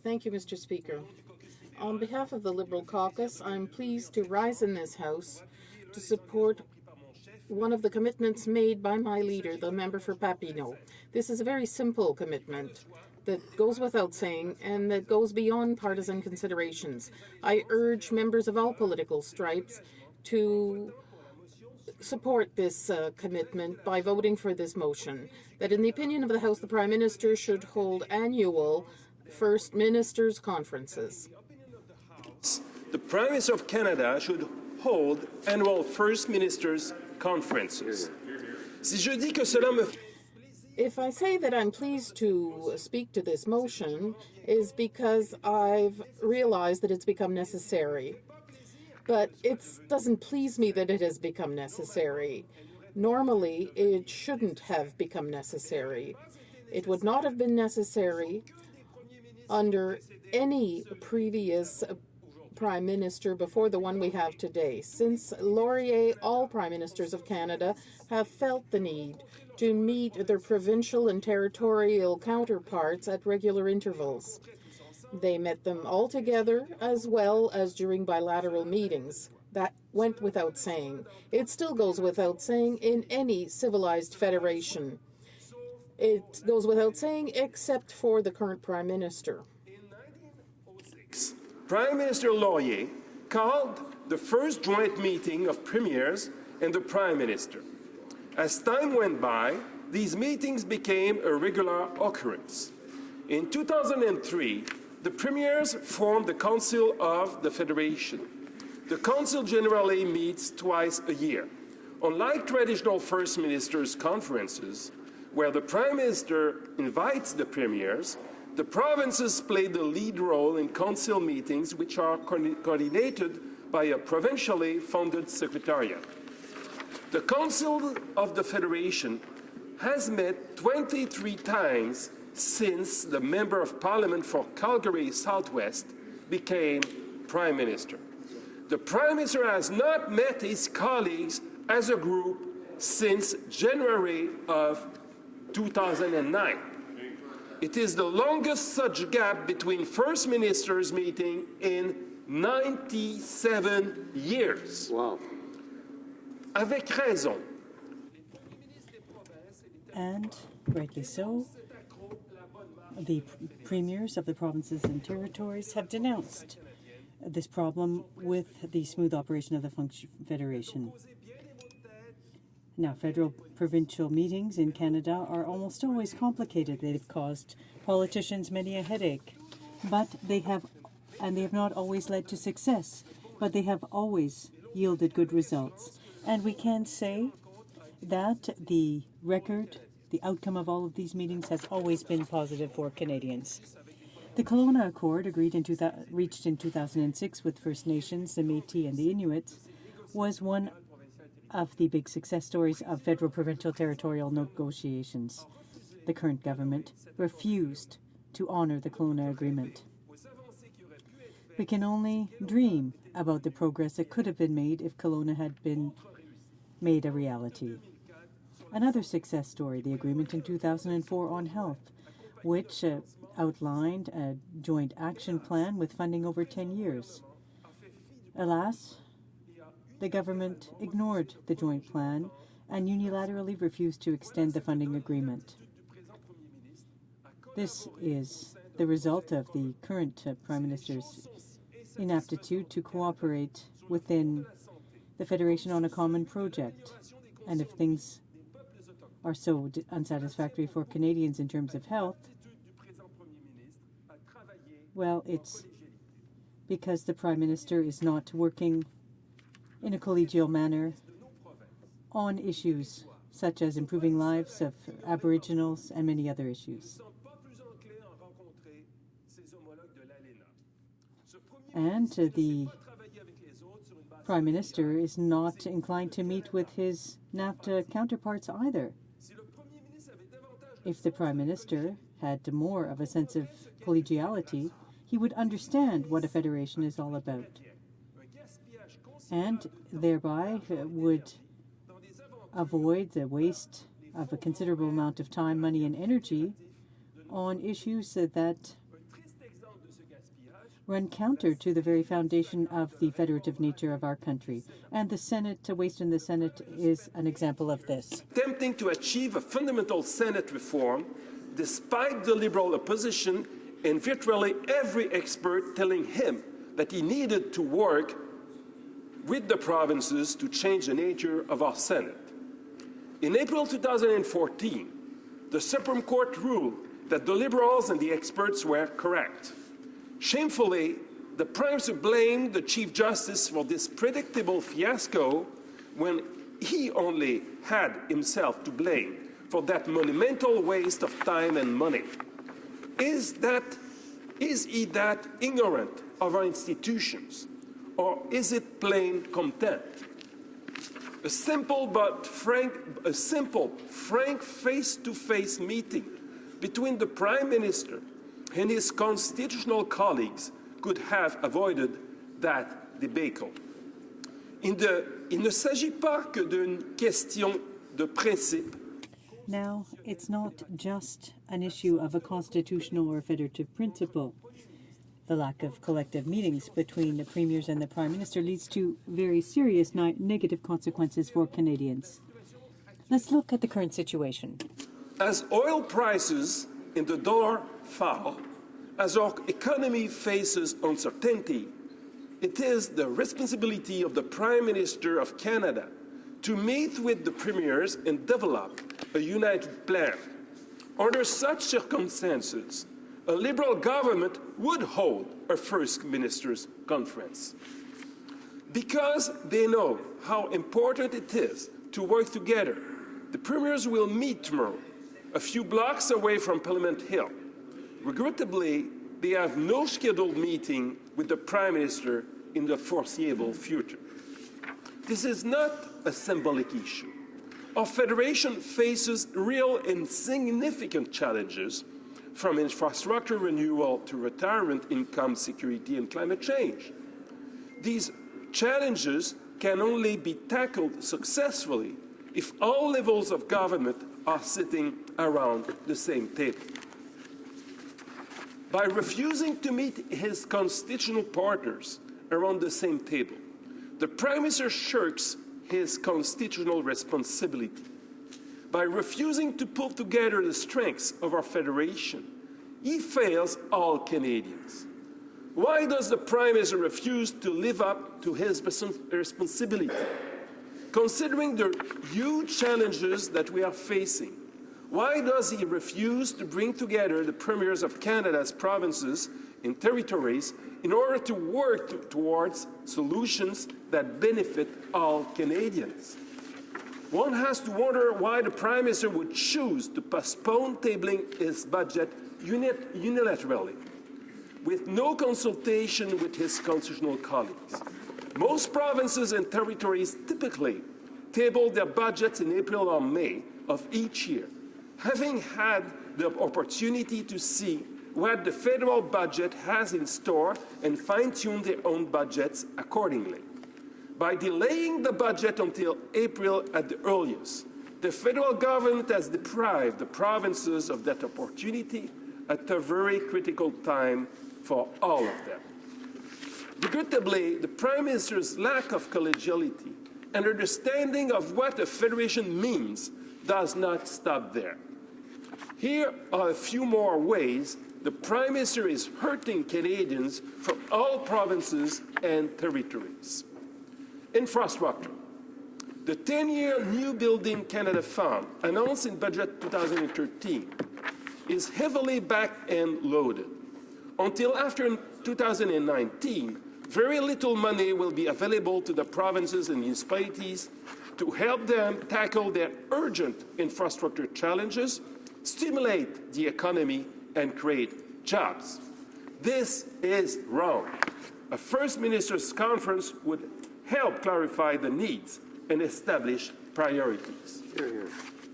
Thank you, Mr. Speaker. On behalf of the Liberal caucus, I'm pleased to rise in this House to support one of the commitments made by my leader, the member for Papineau. This is a very simple commitment that goes without saying and that goes beyond partisan considerations. I urge members of all political stripes to support this commitment by voting for this motion, that in the opinion of the House, the Prime Minister should hold annual First Ministers' conferences. The Prime Minister of Canada should hold annual First Ministers' conferences. Si je dis que cela me... If I say that I'm pleased to speak to this motion, is because I've realized that it's become necessary. But it doesn't please me that it has become necessary. Normally, it shouldn't have become necessary. It would not have been necessary under any previous Prime Minister before the one we have today. Since Laurier, all Prime Ministers of Canada have felt the need to meet their provincial and territorial counterparts at regular intervals. They met them all together as well as during bilateral meetings. That went without saying. It still goes without saying in any civilized federation. It goes without saying except for the current Prime Minister. Prime Minister Laurier called the first joint meeting of premiers and the Prime Minister. As time went by, these meetings became a regular occurrence. In 2003, the premiers formed the Council of the Federation. The Council generally meets twice a year. Unlike traditional First Ministers' conferences, where the Prime Minister invites the premiers, the provinces play the lead role in council meetings, which are coordinated by a provincially funded secretariat. The Council of the Federation has met 23 times since the Member of Parliament for Calgary Southwest became Prime Minister. The Prime Minister has not met his colleagues as a group since January of 2009. It is the longest such gap between First Ministers meeting in 97 years. Wow. Avec raison. And rightly so, the premiers of the provinces and territories have denounced this problem with the smooth operation of the Federation. Now, federal-provincial meetings in Canada are almost always complicated. They've caused politicians many a headache, but they have not always led to success, but they have always yielded good results. And we can say that the outcome of all of these meetings has always been positive for Canadians. The Kelowna Accord, reached in 2006 with First Nations, the Métis and the Inuits, was one of the big success stories of federal-provincial territorial negotiations. The current government refused to honour the Kelowna Agreement. We can only dream about the progress that could have been made if Kelowna had been made a reality. Another success story, the agreement in 2004 on health, which outlined a joint action plan with funding over 10 years. Alas, the government ignored the joint plan and unilaterally refused to extend the funding agreement. This is the result of the current Prime Minister's inaptitude to cooperate within the Federation on a common project. And if things are so unsatisfactory for Canadians in terms of health, well, it's because the Prime Minister is not working in a collegial manner on issues such as improving lives of Aboriginals and many other issues. And the Prime Minister is not inclined to meet with his NAFTA counterparts either. If the Prime Minister had more of a sense of collegiality, he would understand what a federation is all about, and thereby would avoid the waste of a considerable amount of time, money, and energy on issues that run counter to the very foundation of the federative nature of our country. And the Senate, waste in the Senate, is an example of this. Attempting to achieve a fundamental Senate reform, despite the Liberal opposition and virtually every expert telling him that he needed to work with the provinces to change the nature of our Senate. In April 2014, the Supreme Court ruled that the Liberals and the experts were correct. Shamefully, the Prime Minister blamed the Chief Justice for this predictable fiasco when he only had himself to blame for that monumental waste of time and money. Is he that ignorant of our institutions, or is it plain contempt? A simple, frank face-to-face meeting between the Prime Minister and his constitutional colleagues could have avoided that debacle. Il ne s'agit pas que d'une question de principe. Now, it's not just an issue of a constitutional or federative principle. The lack of collective meetings between the premiers and the Prime Minister leads to very serious negative consequences for Canadians. Let's look at the current situation. As oil prices and the dollar fall, as our economy faces uncertainty, it is the responsibility of the Prime Minister of Canada to meet with the premiers and develop a united plan. Under such circumstances, a Liberal government would hold a First Ministers' Conference. Because they know how important it is to work together, the premiers will meet tomorrow, a few blocks away from Parliament Hill. Regrettably, they have no scheduled meeting with the Prime Minister in the foreseeable future. This is not a symbolic issue. Our federation faces real and significant challenges, from infrastructure renewal to retirement income security and climate change. These challenges can only be tackled successfully if all levels of government are sitting around the same table. By refusing to meet his constitutional partners around the same table, the Prime Minister shirks his constitutional responsibility. By refusing to pull together the strengths of our federation, he fails all Canadians. Why does the Prime Minister refuse to live up to his responsibility? Considering the huge challenges that we are facing, why does he refuse to bring together the premiers of Canada's provinces and territories in order to work towards solutions that benefit all Canadians? One has to wonder why the Prime Minister would choose to postpone tabling his budget unilaterally, with no consultation with his constitutional colleagues. Most provinces and territories typically table their budgets in April or May of each year, having had the opportunity to see what the federal budget has in store and fine-tune their own budgets accordingly. By delaying the budget until April at the earliest, the federal government has deprived the provinces of that opportunity at a very critical time for all of them. Regrettably, the Prime Minister's lack of collegiality and understanding of what a federation means does not stop there. Here are a few more ways the Prime Minister is hurting Canadians from all provinces and territories. Infrastructure. The 10-year New Building Canada Fund, announced in Budget 2013, is heavily back-end loaded. Until after 2019, very little money will be available to the provinces and municipalities to help them tackle their urgent infrastructure challenges, stimulate the economy, and create jobs. This is wrong. A First Ministers' Conference would help clarify the needs and establish priorities.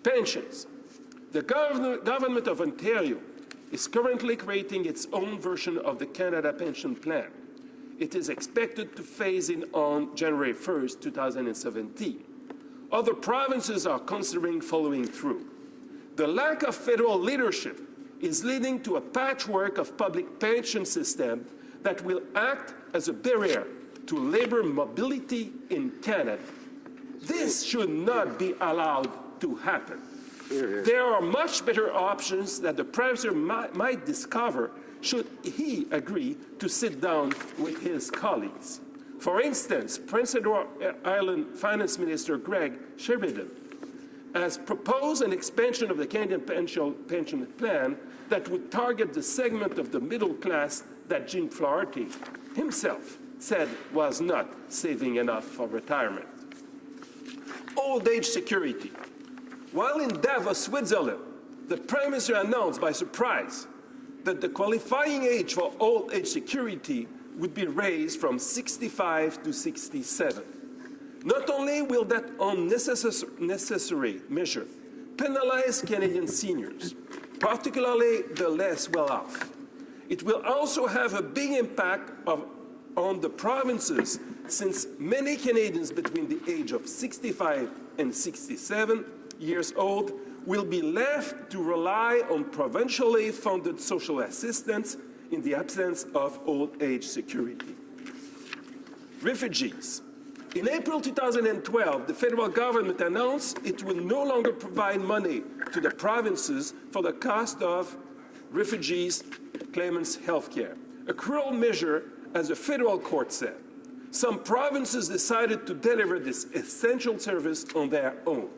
Pensions. The government of Ontario is currently creating its own version of the Canada Pension Plan. It is expected to phase in on January 1st, 2017. Other provinces are considering following through. The lack of federal leadership is leading to a patchwork of public pension systems that will act as a barrier to labour mobility in Canada. This should not be allowed to happen. There are much better options that the Prime Minister might discover should he agree to sit down with his colleagues. For instance, Prince Edward Island Finance Minister Greg Sheridan has proposed an expansion of the Canadian pension plan that would target the segment of the middle class that Jim Flaherty himself said was not saving enough for retirement. Old age security. While in Davos, Switzerland, the Prime Minister announced by surprise that the qualifying age for old age security would be raised from 65 to 67. Not only will that unnecessary measure penalize Canadian seniors, particularly the less well-off, it will also have a big impact on the provinces, since many Canadians between the age of 65 and 67 years old will be left to rely on provincially funded social assistance in the absence of old age security. Refugees. In April 2012, the federal government announced it will no longer provide money to the provinces for the cost of refugees' claimants' health care, a cruel measure, as the federal court said. Some provinces decided to deliver this essential service on their own.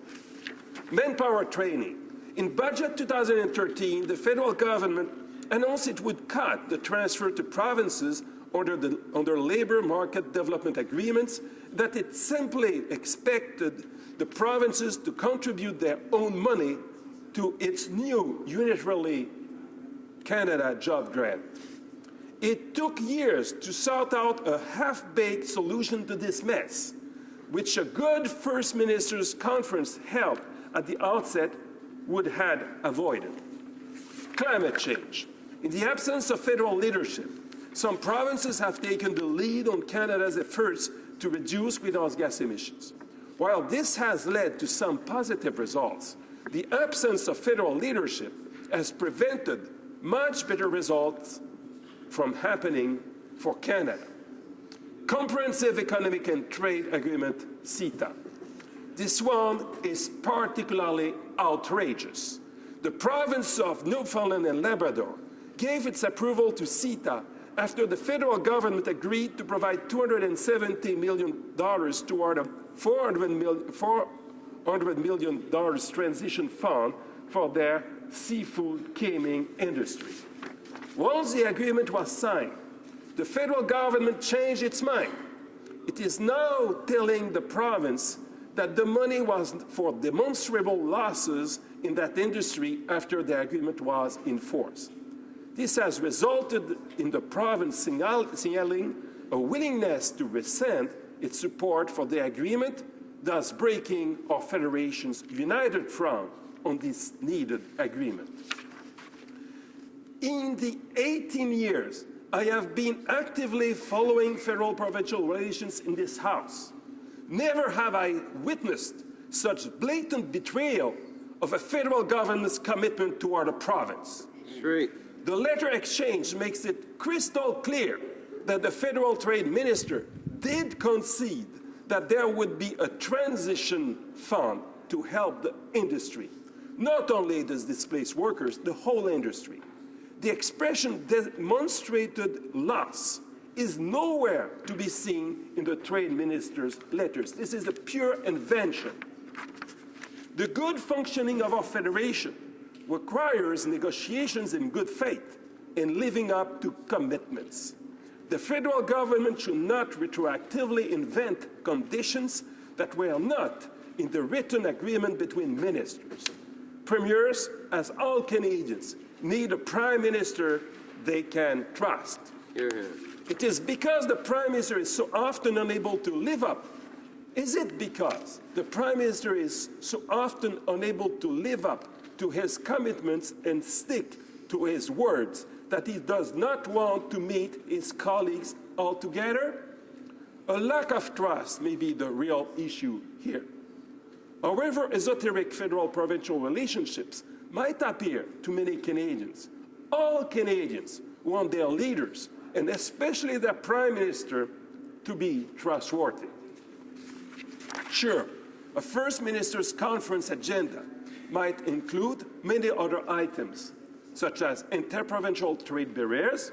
Manpower training. In Budget 2013, the federal government announced it would cut the transfer to provinces under labour market development agreements, that it simply expected the provinces to contribute their own money to its new unilaterally Canada job grant. It took years to sort out a half-baked solution to this mess, which a good First Minister's conference held at the outset would have avoided. Climate change. In the absence of federal leadership, some provinces have taken the lead on Canada's efforts to reduce greenhouse gas emissions. While this has led to some positive results, the absence of federal leadership has prevented much better results from happening for Canada. Comprehensive Economic and Trade Agreement, CETA. This one is particularly outrageous. The province of Newfoundland and Labrador gave its approval to CETA after the federal government agreed to provide $270 million toward a $400 million transition fund for their seafood canning industry. Once the agreement was signed, the federal government changed its mind. It is now telling the province that the money was for demonstrable losses in that industry after the agreement was in force. This has resulted in the province signaling a willingness to rescind its support for the agreement, thus breaking our federation's united front on this needed agreement. In the 18 years I have been actively following federal-provincial relations in this House, never have I witnessed such blatant betrayal of a federal government's commitment toward a province. Straight. The letter exchange makes it crystal clear that the federal trade minister did concede that there would be a transition fund to help the industry, not only the displaced workers, the whole industry. The expression demonstrated loss is nowhere to be seen in the trade minister's letters. This is a pure invention. The good functioning of our federation requires negotiations in good faith and living up to commitments. The federal government should not retroactively invent conditions that were not in the written agreement between ministers. Premiers, as all Canadians, need a prime minister they can trust. It is because the prime minister is so often unable to live up. Is it because the prime minister is so often unable to live up to his commitments and stick to his words that he does not want to meet his colleagues altogether? A lack of trust may be the real issue here. However esoteric federal-provincial relationships might appear to many Canadians, all Canadians want their leaders and especially the Prime Minister, to be trustworthy. Sure, a First Minister's Conference agenda might include many other items, such as interprovincial trade barriers,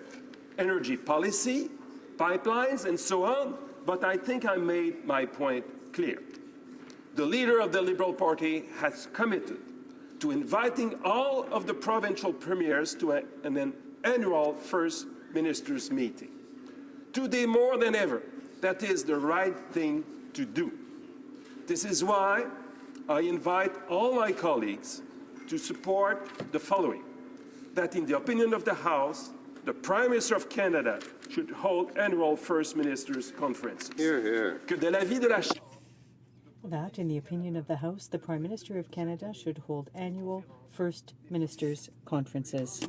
energy policy, pipelines, and so on, but I think I made my point clear. The leader of the Liberal Party has committed to inviting all of the provincial premiers to an annual First Ministers' meeting. Today, more than ever, that is the right thing to do. This is why I invite all my colleagues to support the following: that in the opinion of the House, the Prime Minister of Canada should hold annual First Ministers' conferences. Hear, hear. Que de l'avis de la That, in the opinion of the House, the Prime Minister of Canada should hold annual First Ministers' conferences.